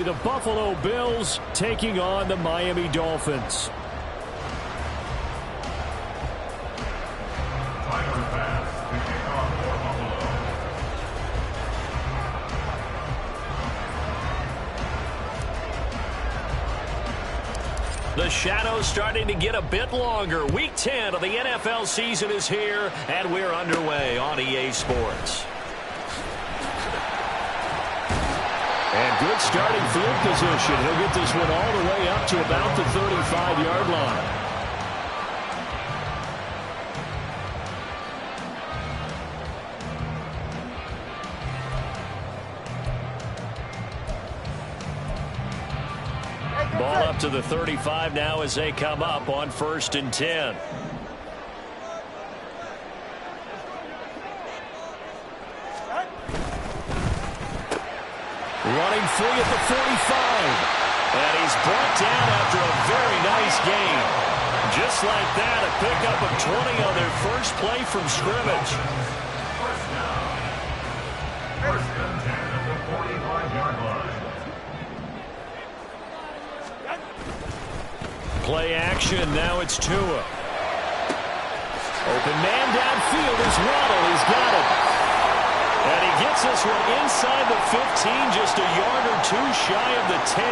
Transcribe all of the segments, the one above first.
The Buffalo Bills taking on the Miami Dolphins. The shadow's starting to get a bit longer. Week 10 of the NFL season is here, and we're underway on EA Sports. And good starting field position. He'll get this one all the way up to about the 35-yard line. Ball up to the 35 now as they come up on 1st and 10. Running free at the 45. And he's brought down after a very nice gain. Just like that, a pickup of 20 on their first play from scrimmage. First and 10 at the 45-yard line. Play action, now it's Tua. Open man downfield is Waddle, he's got it. And he gets this one inside the 15, just a yard or two shy of the 10.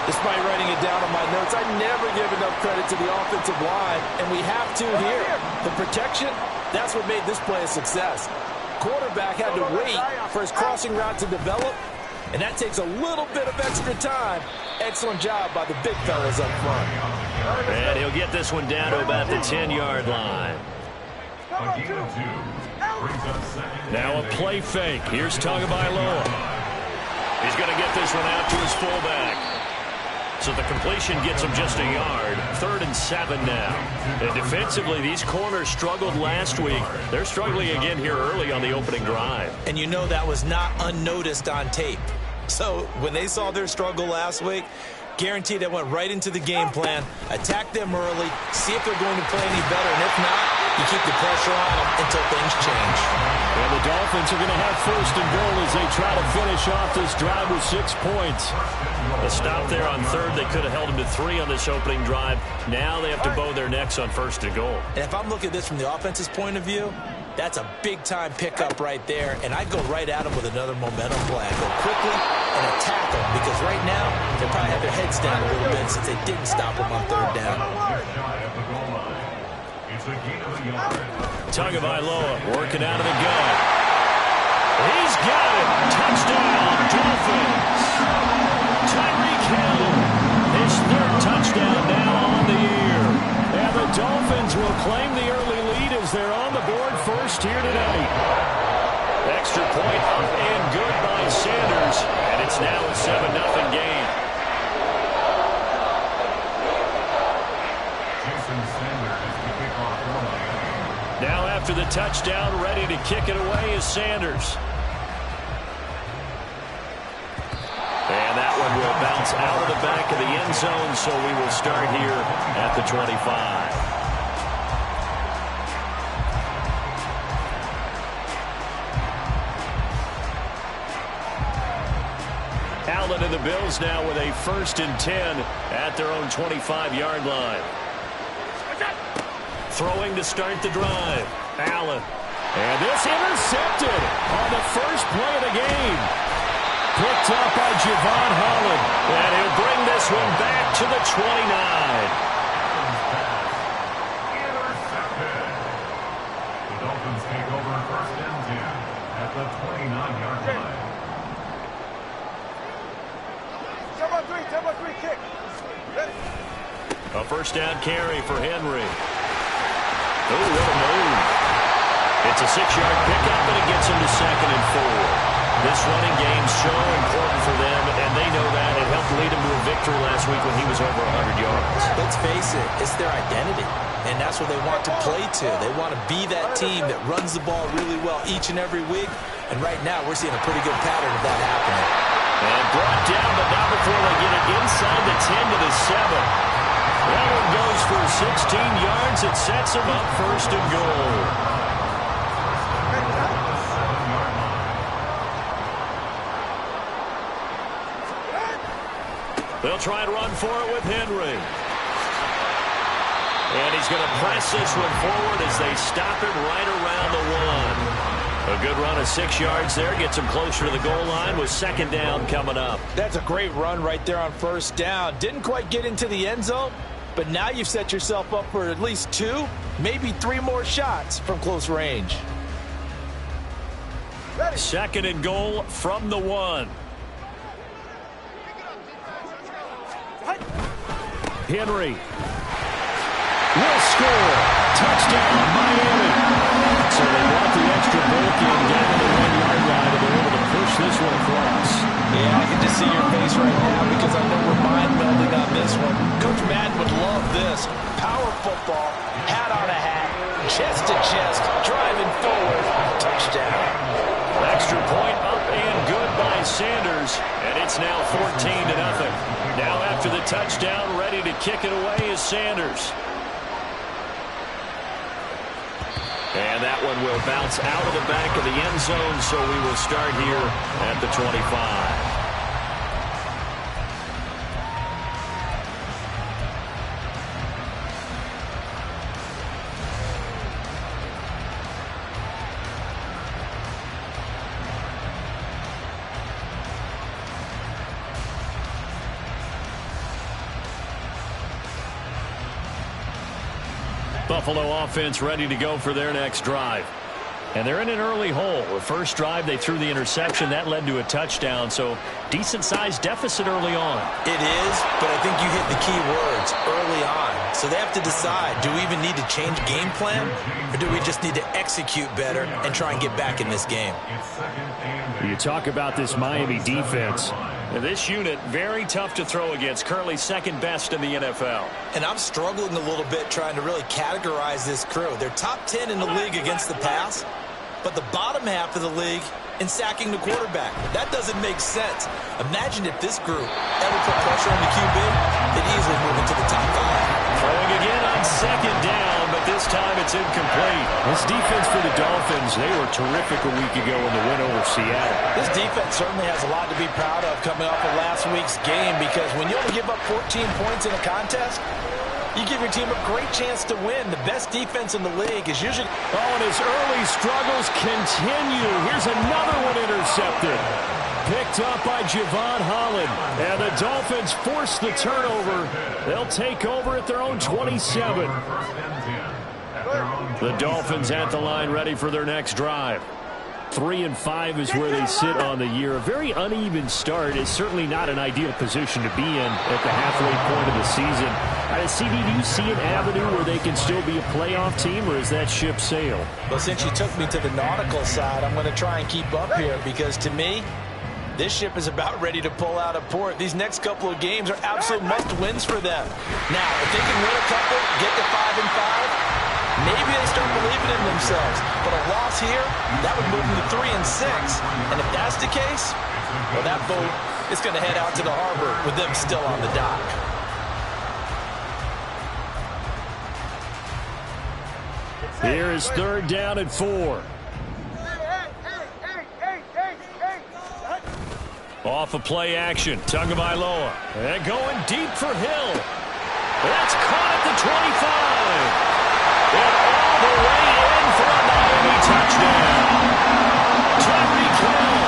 Despite writing it down on my notes, I never give enough credit to the offensive line, and we have to here. The protection, that's what made this play a success. Quarterback had to wait for his crossing route to develop, and that takes a little bit of extra time. Excellent job by the big fellas up front. And he'll get this one down to about the 10-yard line. Now a play fake. Here's Tagovailoa. He's going to get this one out to his fullback. So the completion gets him just a yard. 3rd and 7 now. And defensively, these corners struggled last week. They're struggling again here early on the opening drive. And you know that was not unnoticed on tape. So when they saw their struggle last week, guaranteed they went right into the game plan, attack them early, see if they're going to play any better, and if not, you keep the pressure on them until things change. And the Dolphins are going to have 1st and goal as they try to finish off this drive with 6 points. A stop there on 3rd. They could have held them to 3 on this opening drive. Now they have to bow their necks on 1st and goal. And if I'm looking at this from the offense's point of view, that's a big-time pickup right there, and I'd go right at them with another momentum play. I'd go quickly and attack them, because right now they probably have their heads down a little bit since they didn't stop them on 3rd down. Tagovailoa working out of the gun. He's got it. Touchdown, Dolphins. Tyreek Hill, his 3rd touchdown now on the year. And the Dolphins will claim the early lead as they're on the board first here tonight. Extra point up and good by Sanders. And it's now a 7-0 game. Now after the touchdown, ready to kick it away is Sanders. And that one will bounce out of the back of the end zone, so we will start here at the 25. Allen and the Bills now with a 1st and 10 at their own 25-yard line. Throwing to start the drive. Allen. And this intercepted on the first play of the game. Picked up by Javon Holland. And he'll bring this one back to the 29. Intercepted. The Dolphins take over 1st and 10 at the 29-yard line. 10-by-3 kick. A 1st down carry for Henry. Oh, what a move. It's a 6-yard pickup, and it gets him to 2nd and 4. This running game's so important for them, and they know that. It helped lead him to a victory last week when he was over 100 yards. Let's face it, it's their identity, and that's what they want to play to. They want to be that team that runs the ball really well each and every week, and right now we're seeing a pretty good pattern of that happening. And brought down, but not before they get it inside the 10 to the 7. That one goes for 16 yards. It sets him up 1st and goal. They'll try and run for it with Henry. And he's going to press this one forward as they stop him right around the 1. A good run of 6 yards there. Gets him closer to the goal line with second down coming up. That's a great run right there on first down. Didn't quite get into the end zone, but now you've set yourself up for at least 2, maybe 3 more shots from close range. Second and goal from the 1. Henry will score. Touchdown, Miami. So they brought the extra bulk in down to the 1-yard line, and they're able to push this one across. Yeah, I can just see your face right now because I know we're mind-melding on this one. Coach Madden would love this. Power football, hat on a hat, chest to chest, driving forward, touchdown. Extra point up and good by Sanders, and it's now 14-0. Now after the touchdown, ready to kick it away is Sanders. And that one will bounce out of the back of the end zone, so we will start here at the 25. Buffalo offense ready to go for their next drive. And they're in an early hole. The first drive, they threw the interception. That led to a touchdown, so decent-sized deficit early on. It is, but I think you hit the key words, early on. So they have to decide, do we even need to change game plan, or do we just need to execute better and try and get back in this game? You talk about this Miami defense. This unit, very tough to throw against, currently second best in the NFL. And I'm struggling a little bit trying to really categorize this crew. They're top 10 in the league against the pass, but the bottom half of the league in sacking the quarterback. That doesn't make sense. Imagine if this group ever put pressure on the QB, they'd easily move into the top 5. Throwing again on second down, but this time it's incomplete. This defense for the Dolphins, they were terrific a week ago in the win over Seattle. This defense certainly has a lot to be proud of coming off of last week's game, because when you only give up 14 points in a contest, you give your team a great chance to win. The best defense in the league is usually... Oh, and his early struggles continue. Here's another one intercepted. Picked up by Javon Holland. And the Dolphins force the turnover. They'll take over at their own 27. The Dolphins at the line ready for their next drive. 3-5 is where they sit on the year. A very uneven start is certainly not an ideal position to be in at the halfway point of the season. CD, do you see an avenue where they can still be a playoff team, or is that ship sailed? Well, since you took me to the nautical side, I'm going to try and keep up here, because to me, this ship is about ready to pull out of port. These next couple of games are absolute must-wins for them. Now, if they can win a couple, get to 5-5, maybe they start believing in themselves. But a loss here, that would move them to 3-6. And if that's the case, well, that boat is going to head out to the harbor with them still on the dock. Here is third down and 4. Off of play action, Tagovailoa. And going deep for Hill. That's caught at the 25. And all the way in for a Miami touchdown. Tyreek Hill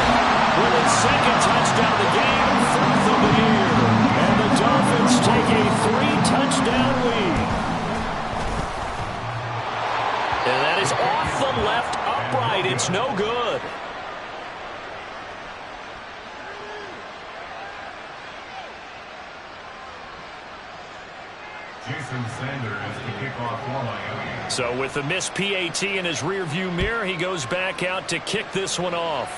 with his second touchdown of the game, 4th of the year. And the Dolphins take a 3-touchdown lead. And that is off the left upright. It's no good. So with the missed PAT in his rearview mirror, he goes back out to kick this one off.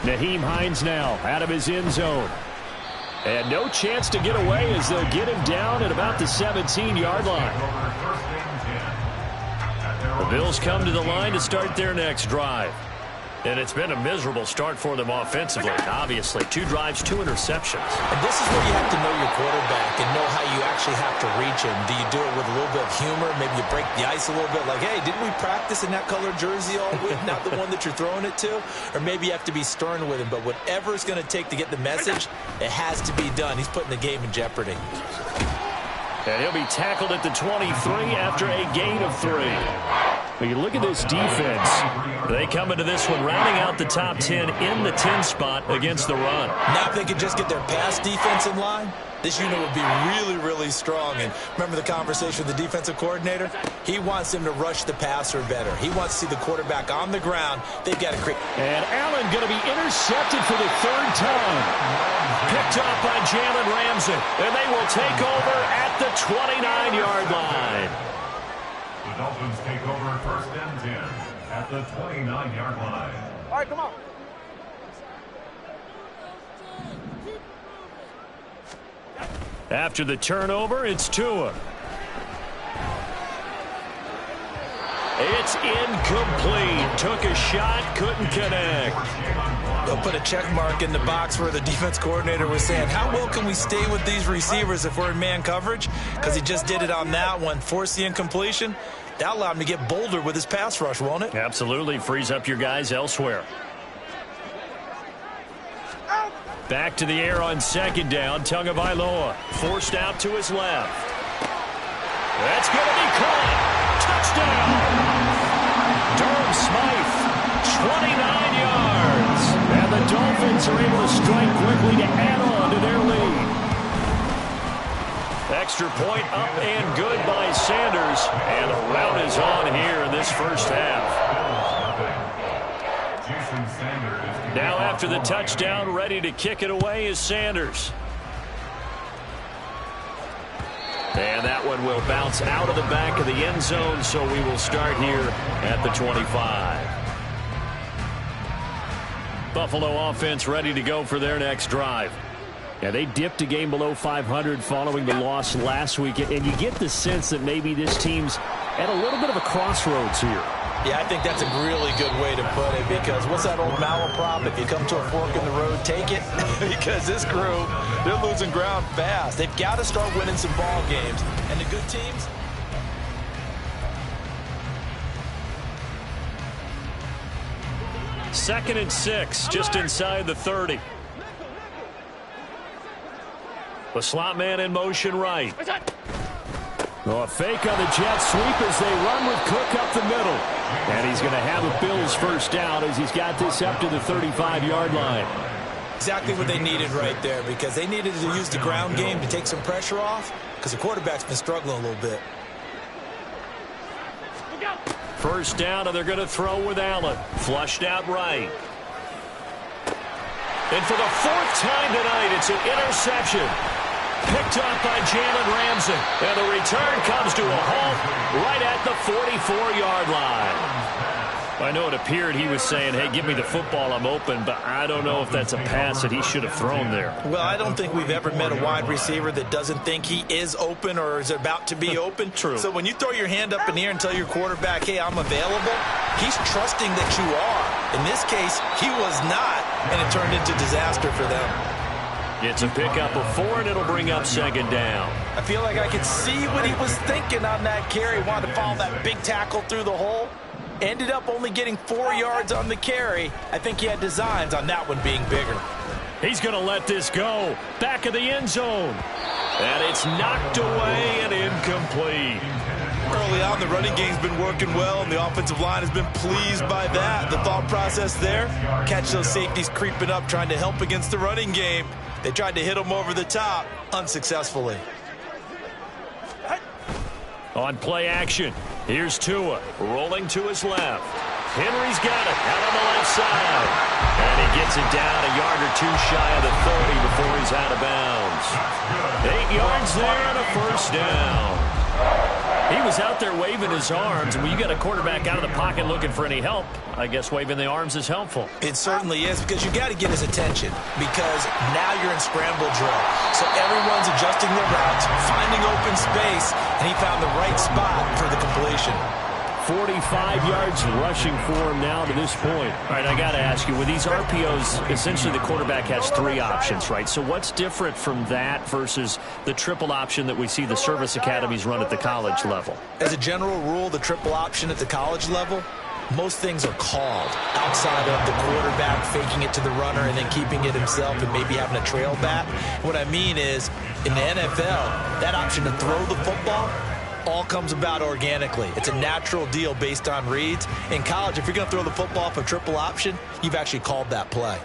Nyheim Hines now out of his end zone. And no chance to get away as they'll get him down at about the 17-yard line. The Bills come to the line to start their next drive. And it's been a miserable start for them offensively, obviously. 2 drives, 2 interceptions. And this is where you have to know your quarterback and know how you actually have to reach him. Do you do it with a little bit of humor? Maybe you break the ice a little bit, like, hey, didn't we practice in that color jersey all week? Not the one that you're throwing it to? Or maybe you have to be stern with him. But whatever it's going to take to get the message, it has to be done. He's putting the game in jeopardy. And he'll be tackled at the 23 after a gain of 3. When you look at this defense, they come into this one rounding out the top 10 in the 10 spot against the run. Now if they could just get their pass defense in line, this unit would be really, really strong. And remember the conversation with the defensive coordinator? He wants them to rush the passer better. He wants to see the quarterback on the ground. They've got to create. And Allen going to be intercepted for the 3rd time. Picked up by Jalen Ramsey. And they will take over at the 29-yard line. The Dolphins take over 1st and 10 at the 29-yard line. All right, come on. After the turnover, it's Tua. It's incomplete. Took a shot, couldn't connect. They'll put a check mark in the box where the defense coordinator was saying, how well can we stay with these receivers if we're in man coverage? Because he just did it on that one, forced the incompletion. That allowed him to get bolder with his pass rush, won't it? Absolutely. Frees up your guys elsewhere. Back to the air on 2nd down. Tagovailoa forced out to his left. That's going to be caught. Touchdown. Durham Smythe, 29 yards. And the Dolphins are able to strike quickly to add on to their lead. Extra point up and good by Sanders. And the rout is on here in this first half. Now after the touchdown, ready to kick it away is Sanders. And that one will bounce out of the back of the end zone, so we will start here at the 25. Buffalo offense ready to go for their next drive. Yeah, they dipped a game below 500 following the loss last week, and you get the sense that maybe this team's at a little bit of a crossroads here. Yeah, I think that's a really good way to put it, because what's that old malaprop? If you come to a fork in the road, take it. Because this crew, they're losing ground fast. They've got to start winning some ball games. And the good teams, Second and 6, just inside the 30. The slot man in motion right. Oh, a fake on the jet sweep as they run with Cook up the middle. And he's going to have a Bills first down as he's got this up to the 35-yard line. exactly what they needed right there, because they needed to use the ground game to take some pressure off, because the quarterback's been struggling a little bit. First down, and they're going to throw with Allen. Flushed out right. And for the fourth time tonight, it's an interception. Picked up by Jalen Ramsey. And the return comes to a halt right at the 44-yard line. I know it appeared he was saying, hey, give me the football, I'm open, but I don't know if that's a pass that he should have thrown there. Well, I don't think we've ever met a wide receiver that doesn't think he is open or is about to be open. True. So when you throw your hand up in the air and tell your quarterback, hey, I'm available, he's trusting that you are. In this case, he was not, and it turned into disaster for them. It's a pickup of 4, and it'll bring up second down. I feel like I could see what he was thinking on that carry. Wanted to follow that big tackle through the hole. Ended up only getting 4 yards on the carry. I think he had designs on that one being bigger. He's going to let this go. Back of the end zone. And it's knocked away and incomplete. Early on, the running game's been working well, and the offensive line has been pleased by that. The thought process there, catch those safeties creeping up, trying to help against the running game. They tried to hit them over the top, unsuccessfully. On play action, here's Tua, rolling to his left. Henry's got it, out on the left side. And he gets it down a yard or two shy of the 30 before he's out of bounds. 8 yards there and a first down. He was out there waving his arms, and when you got a quarterback out of the pocket looking for any help, I guess waving the arms is helpful. It certainly is, because you got to get his attention, because now you're in scramble drill. So everyone's adjusting their routes, finding open space, and he found the right spot for the completion. 45 yards rushing for him now to this point. All right, I got to ask you, with these RPOs, essentially the quarterback has 3 options, right? So what's different from that versus the triple option that we see the service academies run at the college level? As a general rule, the triple option at the college level, most things are called outside of the quarterback faking it to the runner and then keeping it himself and maybe having a trail back. What I mean is, in the NFL, that option to throw the football all comes about organically. It's a natural deal based on reads. In college, if you're going to throw the football for triple option, you've actually called that play.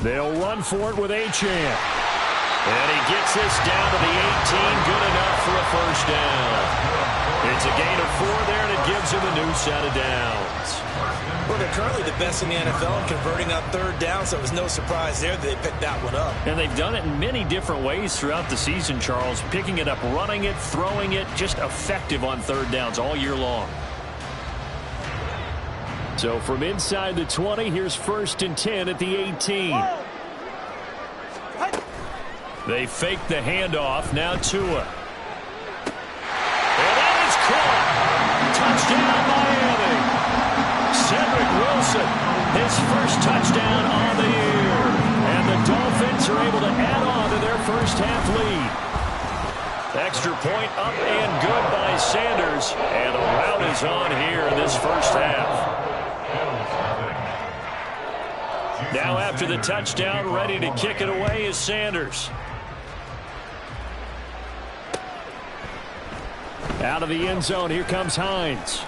They'll run for it with Achane. And he gets this down to the 18, good enough for a first down. It's a gain of 4 there, and it gives him a new set of downs. Well, they're currently the best in the NFL in converting on third down, so it was no surprise there that they picked that one up. And they've done it in many different ways throughout the season, Charles. Picking it up, running it, throwing it, just effective on third downs all year long. So from inside the 20, here's 1st and 10 at the 18. They fake the handoff. Now Tua. And that is caught. Touchdown, Miami. Cedric Wilson, his first touchdown on the year. And the Dolphins are able to add on to their first half lead. Extra point up and good by Sanders. And a rout is on here in this first half. Now after the touchdown, ready to kick it away is Sanders. Out of the end zone, here comes Hines.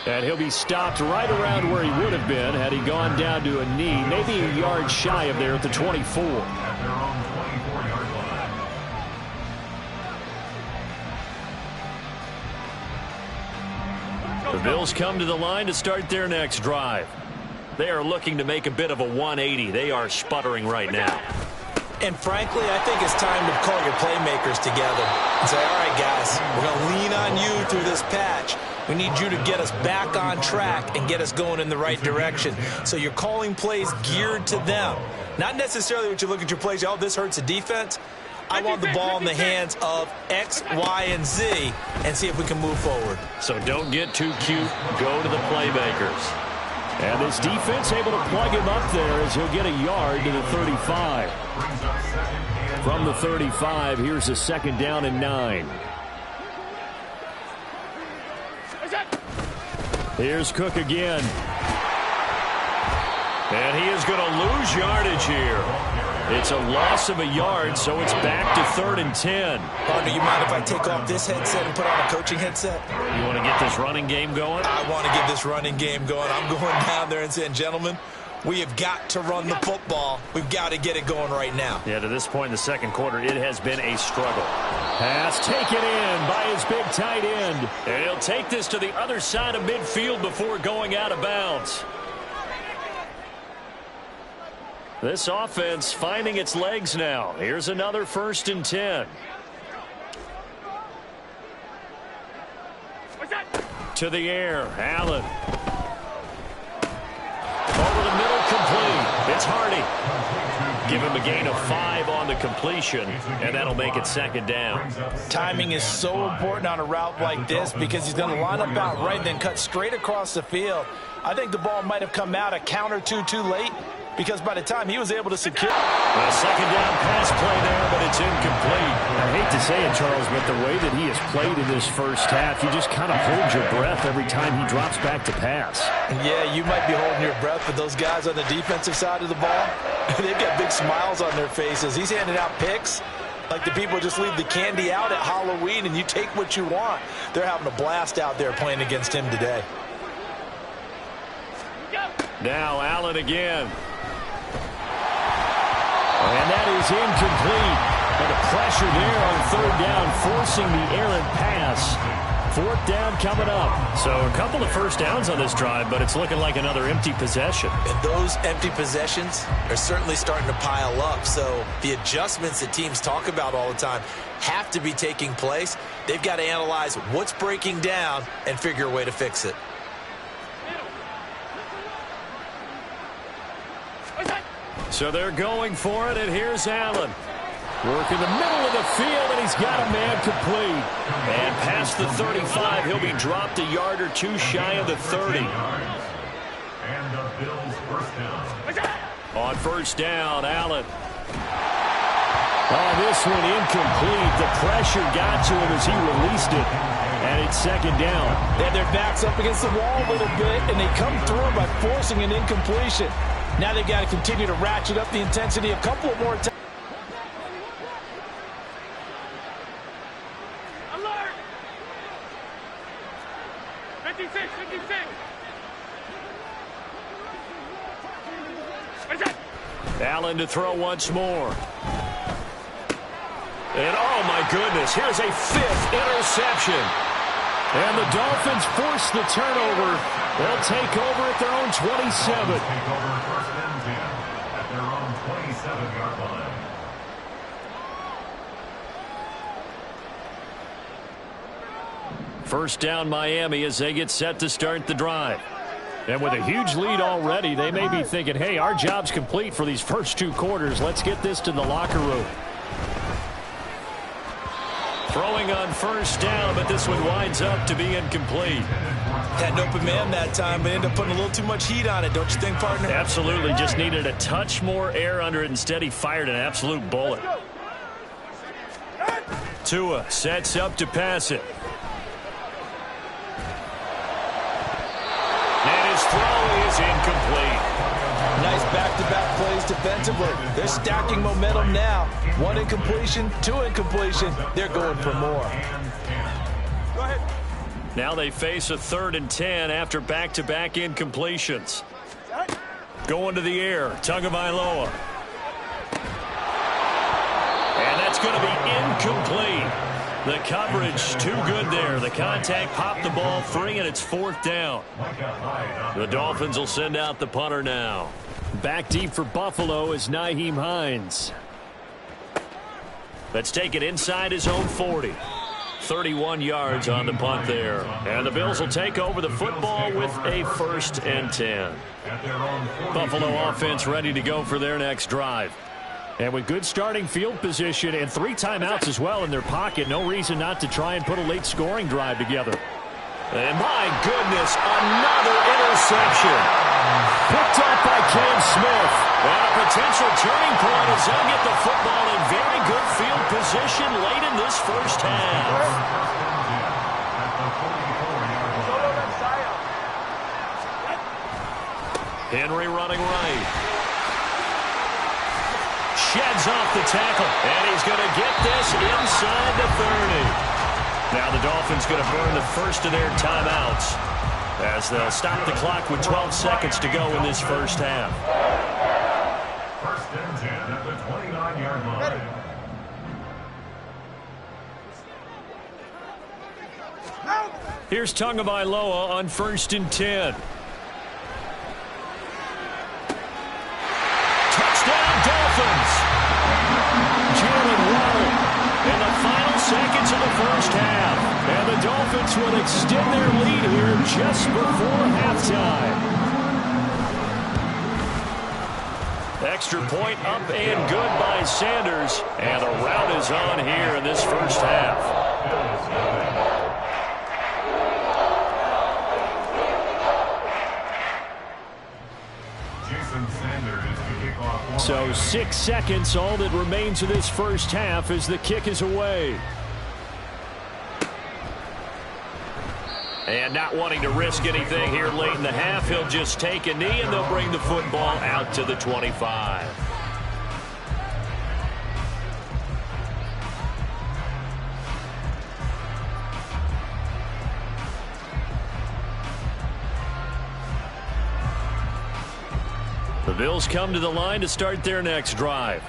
And he'll be stopped right around where he would have been had he gone down to a knee, maybe a yard shy of there at the 24. The Bills come to the line to start their next drive. They are looking to make a bit of a 180. They are sputtering right now. And frankly, I think it's time to call your playmakers together and say, all right, guys, we're going to lean on you through this patch. We need you to get us back on track and get us going in the right direction. So you're calling plays geared to them. Not necessarily what you look at your plays, oh, this hurts the defense. I want the ball in the hands of X, Y, and Z and see if we can move forward. So don't get too cute. Go to the playmakers. And this defense able to plug him up there as he'll get a yard to the 35. From the 35, here's a 2nd down and 9. Here's Cook again. And he is going to lose yardage here. It's a loss of a yard, so it's back to 3rd and 10. Partner, you mind if I take off this headset and put on a coaching headset? You want to get this running game going? I want to get this running game going. I'm going down there and saying, gentlemen, we have got to run the football. We've got to get it going right now. Yeah, to this point in the second quarter, it has been a struggle. Pass taken in by his big tight end. And he'll take this to the other side of midfield before going out of bounds. This offense finding its legs now. Here's another 1st and 10. To the air, Allen. Over the middle, complete. It's Hardy. Give him a gain of 5 on the completion, and that'll make it 2nd down. Timing is so important on a route like this because he's going to line up out right, then cut straight across the field. I think the ball might have come out a count or two too late, because by the time he was able to secure a 2nd down pass play there, but it's incomplete. I hate to say it, Charles, but the way that he has played in this first half, you just kind of hold your breath every time he drops back to pass. Yeah, you might be holding your breath, but those guys on the defensive side of the ball, they've got big smiles on their faces. He's handing out picks like the people just leave the candy out at Halloween and you take what you want. They're having a blast out there playing against him today. Now Allen again. And that is incomplete. And the pressure there on 3rd down, forcing the errant pass. 4th down coming up. So a couple of first downs on this drive, but it's looking like another empty possession. And those empty possessions are certainly starting to pile up. So the adjustments that teams talk about all the time have to be taking place. They've got to analyze what's breaking down and figure a way to fix it. So they're going for it, and here's Allen. Work in the middle of the field, and he's got a man complete. And past the 35, he'll be dropped a yard or two shy of the 30. And the Bills first down. On first down, Allen. Oh, this one incomplete. The pressure got to him as he released it. And it's second down. They had their backs up against the wall a little bit, and they come through by forcing an incompletion. Now they've got to continue to ratchet up the intensity a couple of more times. Alert! 56, 56. Allen to throw once more. And oh my goodness, here's a fifth interception. And the Dolphins force the turnover. They'll take over at their own 27. Take over first and 10 at their own 27-yard line. First down Miami as they get set to start the drive. And with a huge lead already, they may be thinking, hey, our job's complete for these first two quarters. Let's get this to the locker room. Throwing on first down, but this one winds up to be incomplete. Had an open man that time, but ended up putting a little too much heat on it, don't you think, partner? Absolutely. Just needed a touch more air under it. Instead, he fired an absolute bullet. Tua sets up to pass it. And his throw is incomplete. Nice back-to-back plays defensively. They're stacking momentum now. One incompletion, two incompletion. They're going for more. Go ahead. Now they face a 3rd and 10 after back-to-back incompletions. Going to the air, Tagovailoa. And that's going to be incomplete. The coverage too good there. The contact popped the ball free, and it's 4th down. The Dolphins will send out the punter now. Back deep for Buffalo is Nyheim Hines. Let's take it inside his own 40. 31 yards on the punt there. And the Bills will take over the football with a 1st and 10. Buffalo offense ready to go for their next drive. And with good starting field position and 3 timeouts as well in their pocket, no reason not to try and put a late scoring drive together. And my goodness, another interception. Picked up by Cam Smith. And a potential turning point as they'll get the football in very good field position late in this first half. Henry running right. Sheds off the tackle, and he's going to get this inside the 30. Now the Dolphins going to burn the first of their timeouts as they'll stop the clock with 12 seconds to go in this first half. 1st and 10 at the 29-yard line. Here's Tagovailoa on 1st and 10. Touchdown Dolphins! Jalen Waddle in the final seconds of the first half. And the Dolphins will extend their lead here just before halftime. Extra point up and good by Sanders. And the rout is on here in this first half. So 6 seconds, all that remains of this first half as the kick is away. And not wanting to risk anything here late in the half, he'll just take a knee and they'll bring the football out to the 25. The Bills come to the line to start their next drive.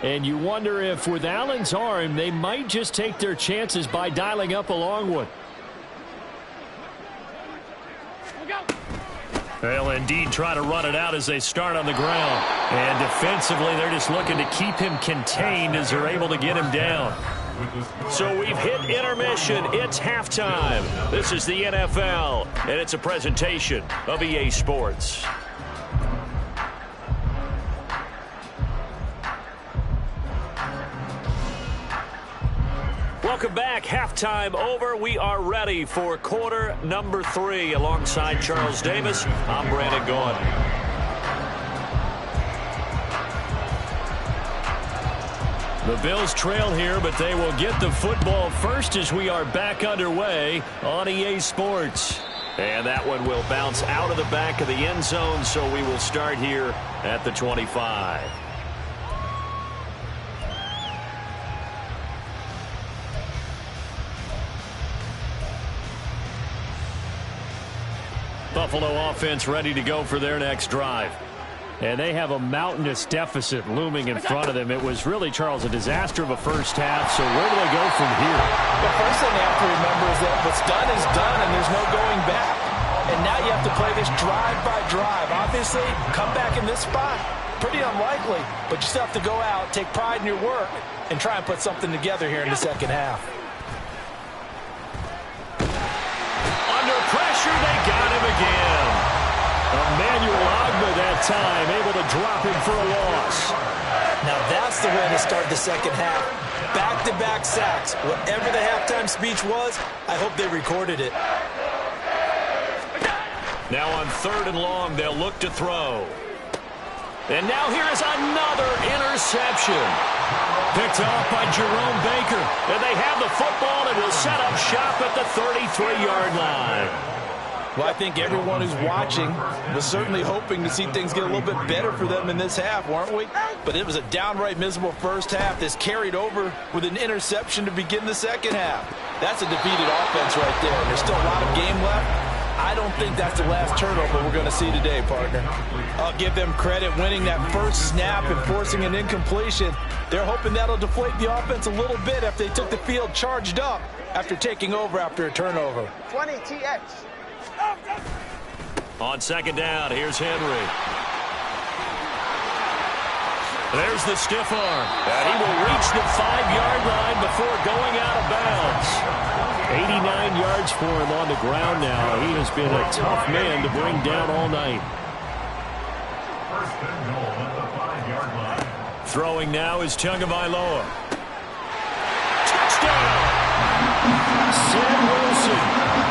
And you wonder if with Allen's arm, they might just take their chances by dialing up a long one. They'll indeed try to run it out as they start on the ground. And defensively, they're just looking to keep him contained as they're able to get him down. So we've hit intermission. It's halftime. This is the NFL, and it's a presentation of EA Sports. Welcome back. Halftime over. We are ready for quarter number 3. Alongside Charles Davis, I'm Brandon Gordon. The Bills trail here, but they will get the football first as we are back underway on EA Sports. And that one will bounce out of the back of the end zone, so we will start here at the 25. Buffalo offense ready to go for their next drive. And they have a mountainous deficit looming in front of them. It was really, Charles, a disaster of a first half. So where do they go from here? The first thing they have to remember is that what's done is done, and there's no going back. And now you have to play this drive by drive. Obviously, come back in this spot, pretty unlikely. But you still have to go out, take pride in your work, and try and put something together here in the second half. Under pressure, they got him again. Emmanuel Ogba that time, able to drop him for a loss. Now that's the way to start the second half. Back-to-back sacks. Whatever the halftime speech was, I hope they recorded it. Now on 3rd and long, they'll look to throw. And now here is another interception. Picked off by Jerome Baker. And they have the football and will set up shop at the 33-yard line. Well, I think everyone who's watching was certainly hoping to see things get a little bit better for them in this half, weren't we? But it was a downright miserable first half that's carried over with an interception to begin the second half. That's a defeated offense right there. There's still a lot of game left. I don't think that's the last turnover we're going to see today, partner. I'll give them credit winning that first snap and forcing an incompletion. They're hoping that'll deflate the offense a little bit after they took the field charged up after taking over after a turnover. 20 TX. On 2nd down, here's Henry. There's the stiff arm. And he will reach the 5-yard line before going out of bounds. 89 yards for him on the ground now. He has been a tough man to bring down all night. First and goal at the 5-yard line. Throwing now is Tagovailoa. Touchdown! Sam Wilson.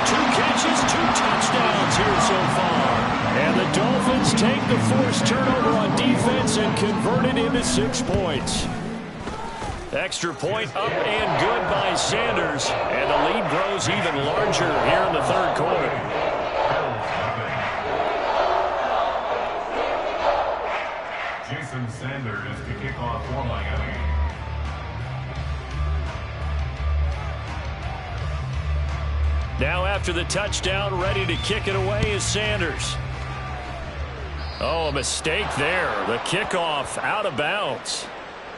2 catches, 2 touchdowns here so far. And the Dolphins take the forced turnover on defense and convert it into 6 points. Extra point up and good by Sanders. And the lead grows even larger here in the 3rd quarter. Jason Sanders to kick off for Miami. Now after the touchdown, ready to kick it away is Sanders. Oh, a mistake there. The kickoff out of bounds.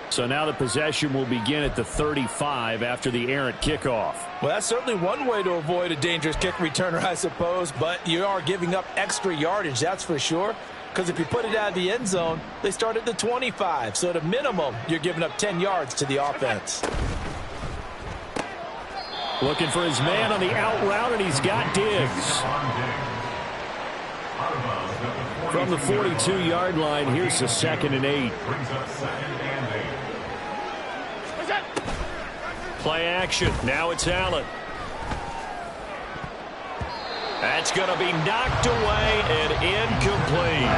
So now the possession will begin at the 35 after the errant kickoff. Well, that's certainly one way to avoid a dangerous kick returner, I suppose, but you are giving up extra yardage, that's for sure. Because if you put it out of the end zone, they start at the 25. So at a minimum, you're giving up 10 yards to the offense. Looking for his man on the out route, and he's got Diggs. From the 42-yard line, here's the 2nd and 8. Play action. Now it's Allen. That's going to be knocked away and incomplete.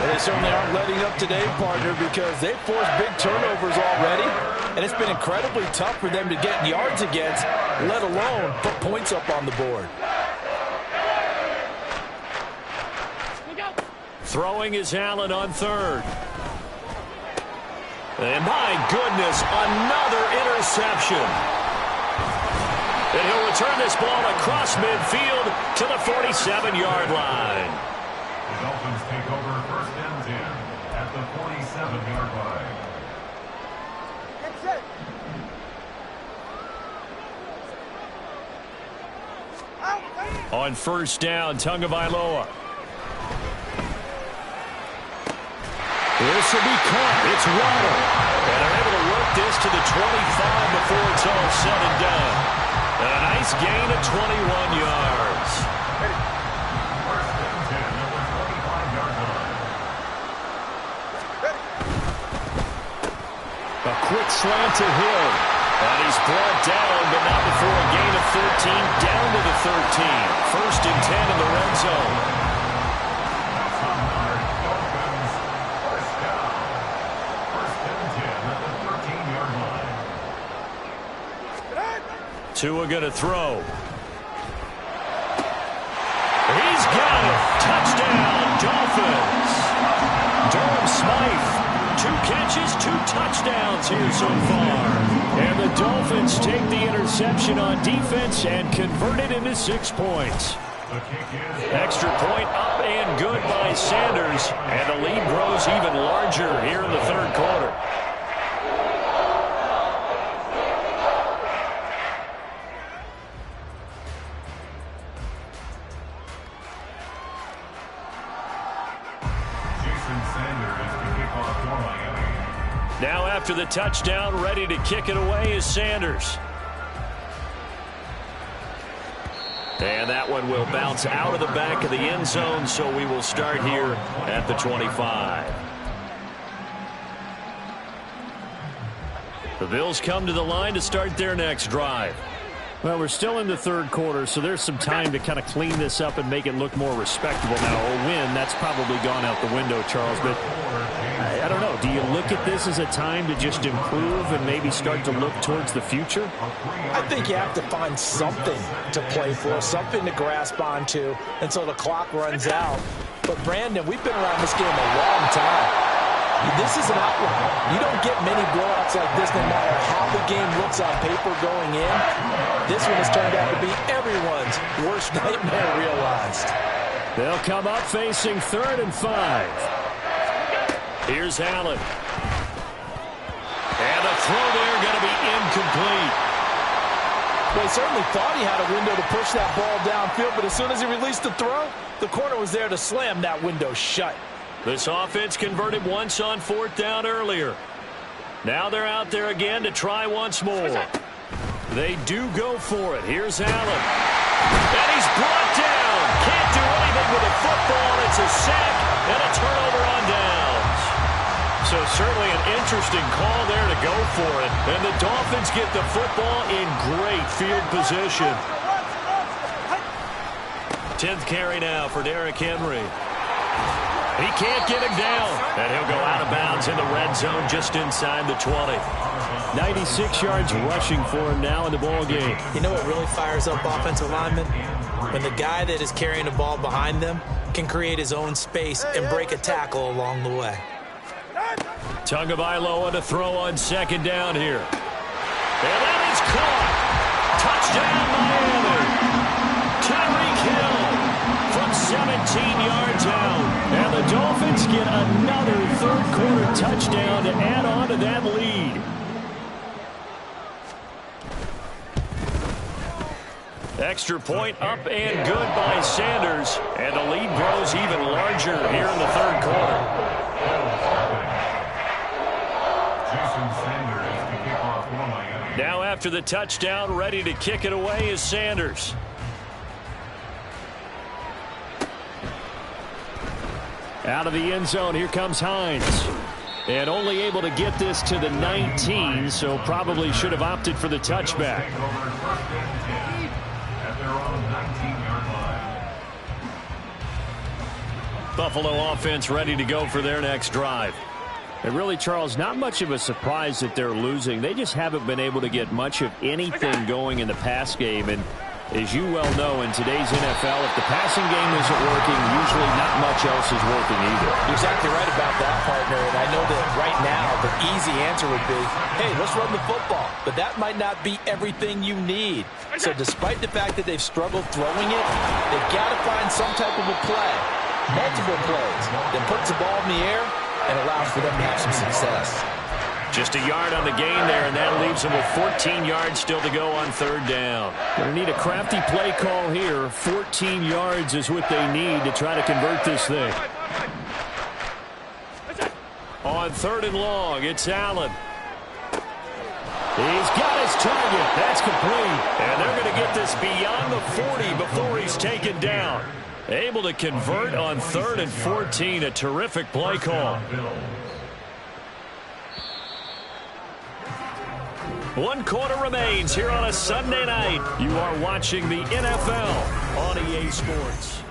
They certainly aren't letting up today, partner, because they've forced big turnovers already, and it's been incredibly tough for them to get yards against, let alone put points up on the board. Throwing is Allen on 3rd. And my goodness, another interception. And he'll return this ball across midfield to the 47-yard line. The Dolphins take over 1st and 10 at the 47-yard line. On 1st down, Tagovailoa. This will be caught. It's Waddle. And they're able to work this to the 25 before it's all said and done. And a nice gain of 21 yards. First and 10 at the 25-yard line. A quick slant to Hill. And he's brought down, but not before a gain of 13, down to the 13. First and 10 in the red zone. First down. First and 10 at the 13-yard line. Tua going to throw. He's got it. Touchdown, Dolphins. Durham Smythe, 2 catches, 2 touchdowns here so far. And the Dolphins take the interception on defense and convert it into 6 points. Extra point up and good by Sanders. And the lead grows even larger here in the third quarter. Now after the touchdown, ready to kick it away is Sanders. And that one will bounce out of the back of the end zone, so we will start here at the 25. The Bills come to the line to start their next drive. Well, we're still in the third quarter, so there's some time to kind of clean this up and make it look more respectable. Now, a win, that's probably gone out the window, Charles, but I don't know. Do you look at this as a time to just improve and maybe start to look towards the future? I think you have to find something to play for, something to grasp onto until the clock runs out. But, Brandon, we've been around this game a long time. This is an outlier. You don't get many blowouts like this no matter how the game looks on paper going in. This one has turned out to be everyone's worst nightmare realized. They'll come up facing 3rd and 5. Here's Allen. And the throw there going to be incomplete. Well, he certainly thought he had a window to push that ball downfield, but as soon as he released the throw, the corner was there to slam that window shut. This offense converted once on 4th down earlier. Now they're out there again to try once more. They do go for it. Here's Allen. And he's brought down. Can't do anything with the football. It's a sack and a turnover on downs. So certainly an interesting call there to go for it. And the Dolphins get the football in great field position. 10th carry now for Derrick Henry. He can't get him down. And he'll go out of bounds in the red zone just inside the 20. 96 yards rushing for him now in the ball game. You know what really fires up offensive linemen? When the guy that is carrying the ball behind them can create his own space and break a tackle along the way. Tagovailoa to throw on 2nd down here. And that is caught. Touchdown, Miami. Tyreek Hill from 17 yards out. And the Dolphins get another third-quarter touchdown to add on to that lead. Extra point up and good by Sanders. And the lead grows even larger here in the third quarter. Now after the touchdown, ready to kick it away is Sanders. Out of the end zone, here comes Hines. And only able to get this to the 19, so probably should have opted for the touchback. Buffalo offense ready to go for their next drive. And really, Charles, not much of a surprise that they're losing. They just haven't been able to get much of anything going in the pass game. And as you well know, in today's NFL, if the passing game isn't working, usually not much else is working either. You're exactly right about that, partner. And I know that right now the easy answer would be, hey, let's run the football. But that might not be everything you need. So despite the fact that they've struggled throwing it, they've got to find some type of a play, multiple plays, that puts the ball in the air and allows for them to have some success. Just a yard on the gain there, and that leaves them with 14 yards still to go on 3rd down. Going to need a crafty play call here. 14 yards is what they need to try to convert this thing. On 3rd and long, it's Allen. He's got his target. That's complete. And they're going to get this beyond the 40 before he's taken down. Able to convert on 3rd and 14. A terrific play call. 1 quarter remains here on a Sunday night. You are watching the NFL on EA Sports.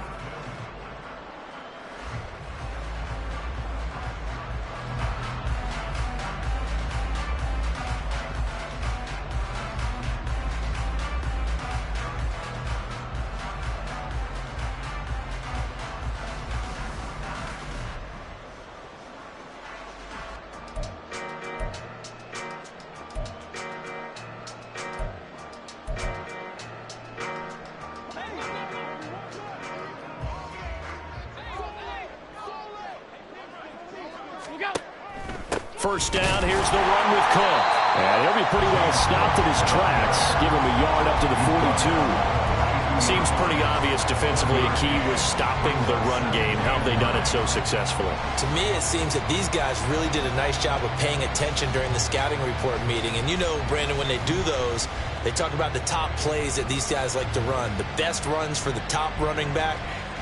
First down, here's the run with Cook. And he'll be pretty well stopped in his tracks. Give him a yard up to the 42. Seems pretty obvious defensively a key was stopping the run game. How have they done it so successfully? To me, it seems that these guys really did a nice job of paying attention during the scouting report meeting. And you know, Brandon, when they do those, they talk about the top plays that these guys like to run. The best runs for the top running back,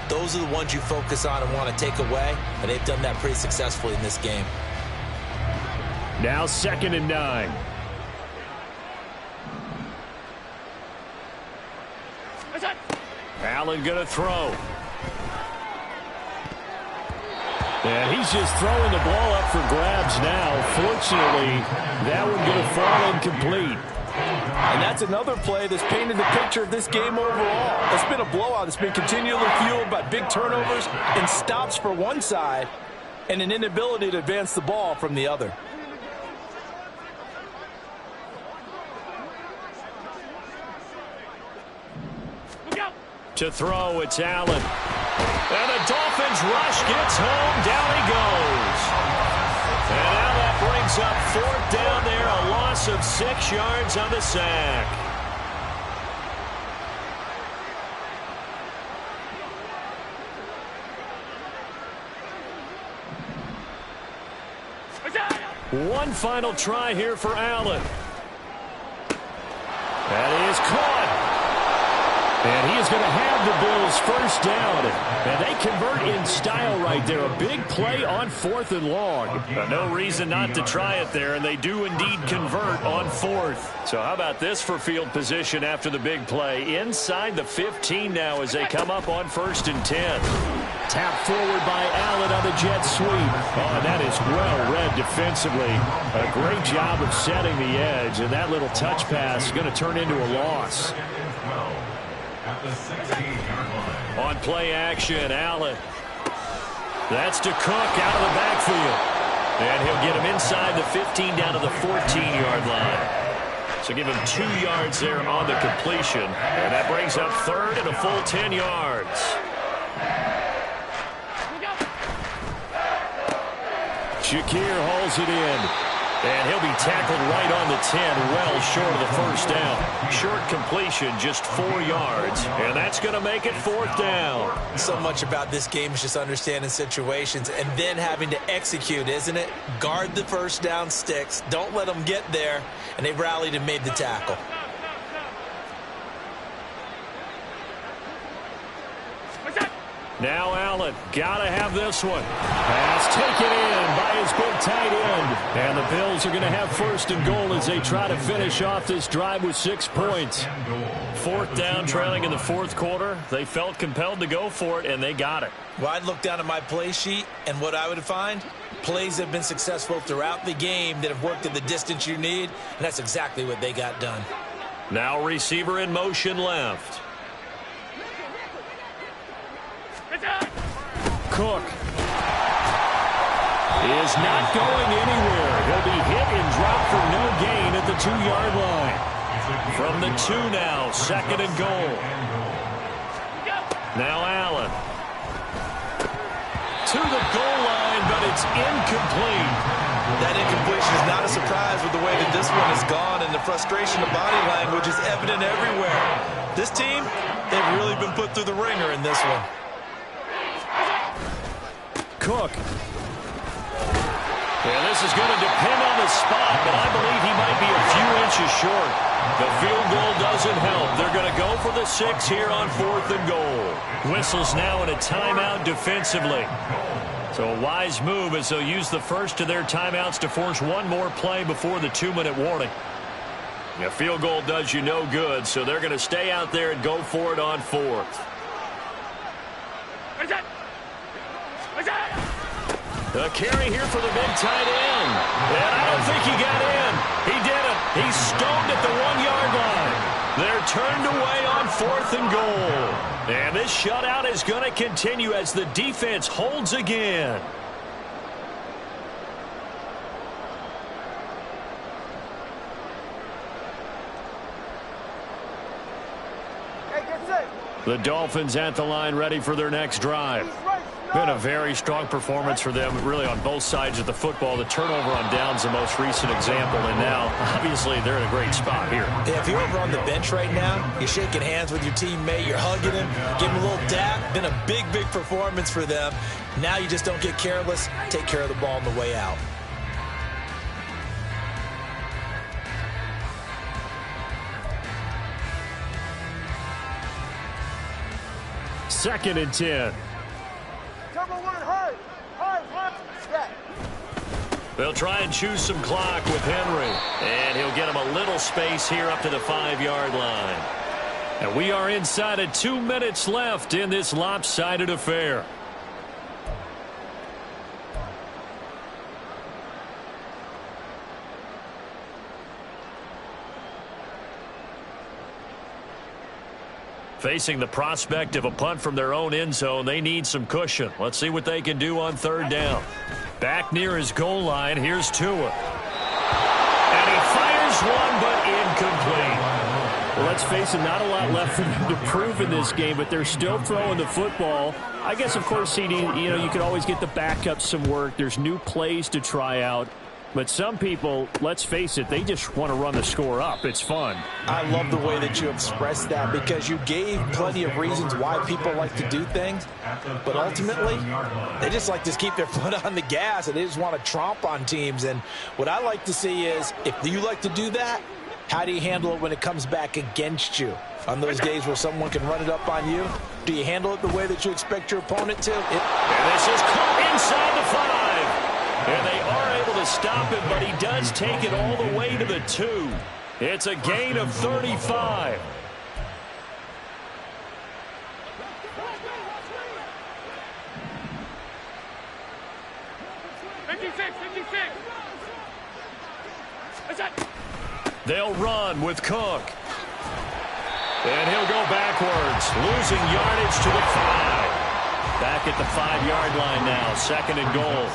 those are the ones you focus on and want to take away. And they've done that pretty successfully in this game. Now 2nd and 9. Allen going to throw. And he's just throwing the ball up for grabs now. Fortunately, that one going to fall incomplete. And that's another play that's painted the picture of this game overall. It's been a blowout. It's been continually fueled by big turnovers and stops for one side and an inability to advance the ball from the other. To throw, it's Allen. And the Dolphins rush gets home. Down he goes. And now that brings up 4th down there. A loss of 6 yards on the sack. One final try here for Allen. That is caught. And he is going to have the Bills first down. And they convert in style right there. A big play on 4th and long. No reason not to try it there, and they do indeed convert on 4th. So how about this for field position after the big play? Inside the 15 now as they come up on 1st and 10. Tap forward by Allen on the jet sweep. Oh, that is well read defensively. A great job of setting the edge, and that little touch pass is going to turn into a loss. On play action, Allen. That's to Cook out of the backfield. And he'll get him inside the 15 down to the 14-yard line. So give him 2 yards there on the completion. And that brings up 3rd and a full 10 yards. Shakir hauls it in. And he'll be tackled right on the 10, well short of the first down. Short completion, just 4 yards. And that's going to make it 4th down. So much about this game is just understanding situations and then having to execute, isn't it? Guard the first down sticks. Don't let them get there. And they rallied and made the tackle. Now Allen, gotta have this one. Pass taken in by his big tight end. And the Bills are going to have 1st and goal as they try to finish off this drive with 6 points. 4th down, trailing in the 4th quarter. They felt compelled to go for it, and they got it. Well, I'd look down at my play sheet, and what I would find, plays have been successful throughout the game that have worked at the distance you need, and that's exactly what they got done. Now receiver in motion left. Cook is not going anywhere. He'll be hit and dropped for no gain at the 2-yard line. From the 2 now, 2nd and goal. Now Allen. To the goal line, but it's incomplete. That incompletion is not a surprise with the way that this one has gone, and the frustration of body language is evident everywhere. This team, they've really been put through the ringer in this one. Cook. And this is going to depend on the spot, but I believe he might be a few inches short. The field goal doesn't help. They're going to go for the 6 here on 4th and goal. Whistles now in a timeout defensively. So a wise move as they'll use the first of their timeouts to force one more play before the 2-minute warning. A field goal does you no good, so they're going to stay out there and go for it on fourth. A carry here for the big tight end. And I don't think he got in. He didn't. He's stoned at the 1-yard line. They're turned away on fourth and goal. And this shutout is going to continue as the defense holds again. The Dolphins at the line ready for their next drive. Been a very strong performance for them, really, on both sides of the football. The turnover on downs the most recent example, and now, obviously, they're in a great spot here. Yeah, if you're over on the bench right now, you're shaking hands with your teammate, you're hugging him, giving him a little dap. Been a big, big performance for them. Now you just don't get careless. Take care of the ball on the way out. Second and 10. They'll try and choose some clock with Henry. And he'll get him a little space here up to the 5-yard line. And we are inside of 2 minutes left in this lopsided affair. Facing the prospect of a punt from their own end zone, they need some cushion. Let's see what they can do on third down. Back near his goal line, here's Tua. And he fires one, but incomplete. Well, let's face it, not a lot left for them to prove in this game, but they're still throwing the football. I guess, of course, CD, you could always get the backup some work. There's new plays to try out. But some people, let's face it, they just want to run the score up. It's fun. I love the way that you expressed that because you gave plenty of reasons why people like to do things. But ultimately, they just like to keep their foot on the gas and they just want to tromp on teams. And what I like to see is if you like to do that, how do you handle it when it comes back against you? On those days where someone can run it up on you, do you handle it the way that you expect your opponent to? And this is caught inside the 5. And they are able to stop him, but he does take it all the way to the 2. It's a gain of 35. They'll run with Cook. And he'll go backwards, losing yardage to the 5. Back at the 5-yard line now, second and goal.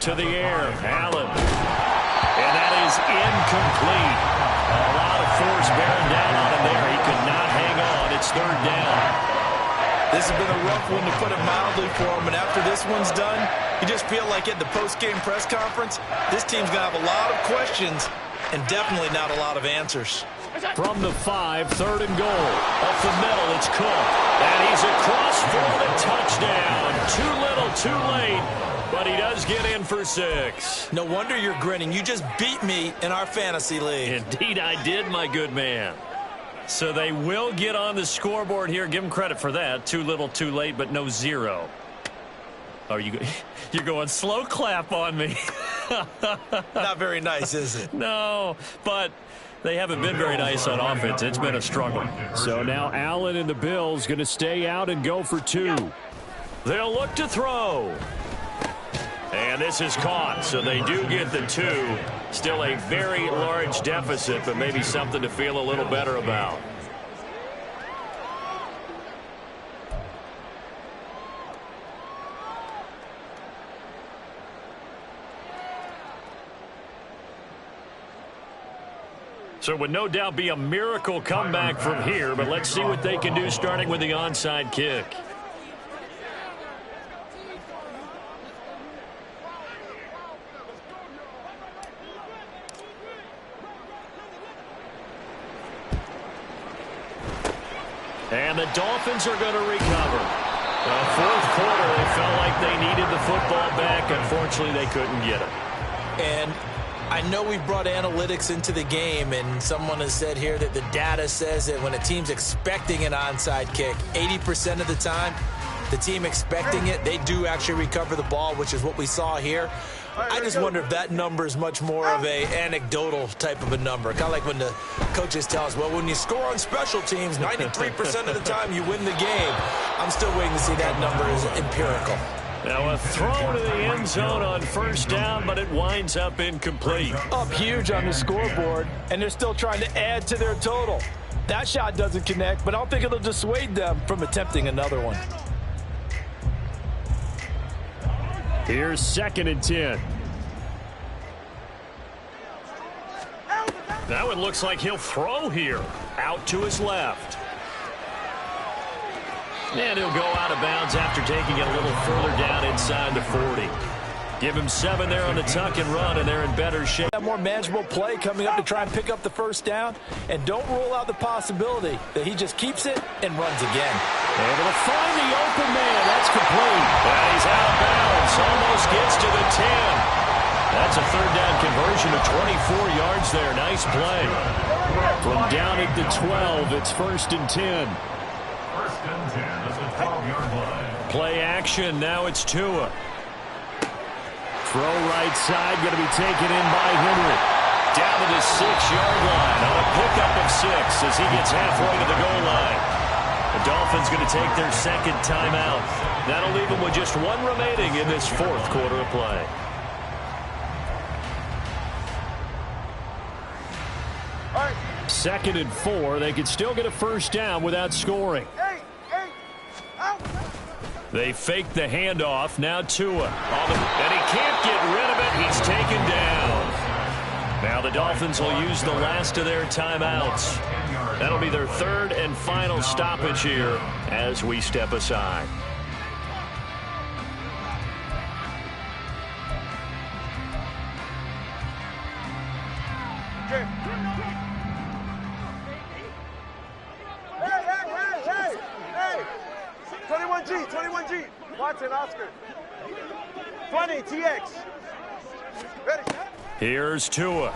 To the air, Allen. And that is incomplete. A lot of force bearing down on him there. He could not hang on. It's third down. This has been a rough one, to put it mildly, for him. And after this one's done, you just feel like at the post-game press conference, this team's going to have a lot of questions and definitely not a lot of answers. From the 5, third and goal. Up the middle, it's Cook. And he's across for the touchdown. Too little, too late. But he does get in for 6. No wonder you're grinning. You just beat me in our fantasy league. Indeed I did, my good man. So they will get on the scoreboard here. Give them credit for that. Too little, too late, but no 0. Oh, you're going slow clap on me. Not very nice, is it? No, but they haven't been very nice on offense. It's been a struggle. So now Allen and the Bills going to stay out and go for 2. They'll look to throw. And this is caught, so they do get the 2. Still a very large deficit, but maybe something to feel a little better about. So it would no doubt be a miracle comeback from here, but let's see what they can do starting with the onside kick. And the Dolphins are going to recover. Fourth quarter, they felt like they needed the football back. Unfortunately, they couldn't get it. And I know we've brought analytics into the game, and someone has said here that the data says that when a team's expecting an onside kick, 80% of the time, the team expecting it, they do actually recover the ball, which is what we saw here. I just wonder if that number is much more of a anecdotal type of a number. Kind of like when the coaches tell us, well, when you score on special teams, 93% of the time you win the game. I'm still waiting to see that number is empirical. Now a throw to the end zone on first down, but it winds up incomplete. Up huge on the scoreboard, and they're still trying to add to their total. That shot doesn't connect, but I don't think it'll dissuade them from attempting another one. Here's 2nd and 10. Now it looks like he'll throw here. Out to his left. And he'll go out of bounds after taking it a little further down inside the 40. Give him 7 there on the tuck and run, and they're in better shape. That more manageable play coming up to try and pick up the first down, and don't rule out the possibility that he just keeps it and runs again. Able to find the open man. That's complete. And he's out of bounds. Almost gets to the 10. That's a third down conversion of 24 yards there. Nice play. From down at the 12, it's 1st and 10. 1st and 10 is a 12-yard line. Play action. Now it's Tua. Throw right side, going to be taken in by Henry. Down to the 6-yard line on a pickup of 6 as he gets halfway to the goal line. The Dolphins going to take their 2nd timeout. That'll leave them with just 1 remaining in this 4th quarter of play. All right. 2nd and 4. They could still get a first down without scoring. Hey, out. They fake the handoff. Now Tua. And he can't get rid of it. He's taken down. Now the Dolphins will use the last of their timeouts. That'll be their 3rd and final stoppage here as we step aside. Okay. Hey. 21G. Watson, Oscar. 20, TX. Ready. Here's Tua.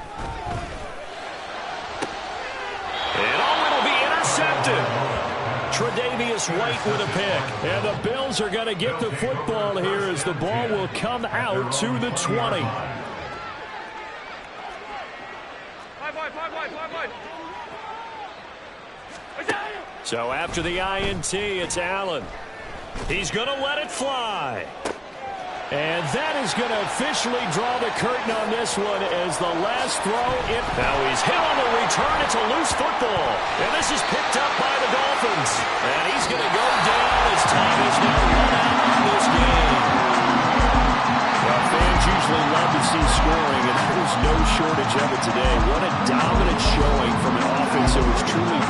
And it'll be intercepted. Tre'Davious White with a pick. And the Bills are going to get the football here as the ball will come out to the 20. So after the INT, it's Allen. He's going to let it fly. And that is going to officially draw the curtain on this one as the last throw. Now he's hit on the return. It's a loose football. And this is picked up by the Dolphins. And he's going to go down as time is now run out on this game. Well, fans usually love to see scoring, and there's no shortage of it today. What a dominant showing from an offense that was truly